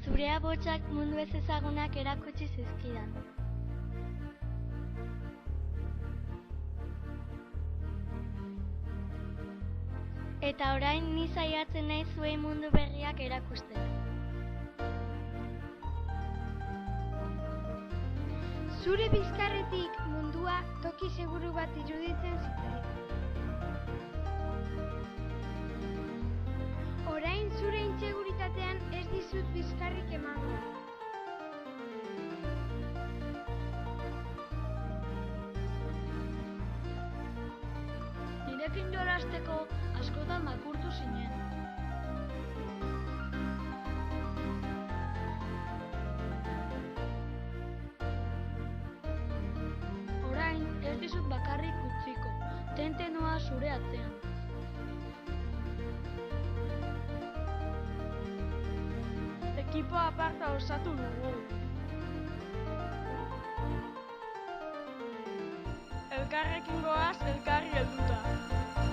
Zure abotsak mundu ezezagunak erakutsi zizkidan. Eta orain ni saiatzen naiz zuei mundu berriak erakusten. Zure bizkarretik mundua toki seguru bat iruditzen zitzaidan. Orain zure inseguritatean ez dizut bizkarrik emango. Nirekin jolasteko askotan makurtu zinen. Orain ez dizut bakarrik utziko, tentenoa zure atzean. Ekipo aparta osatu dugu. Elkarrekin goaz, elkarri helduta.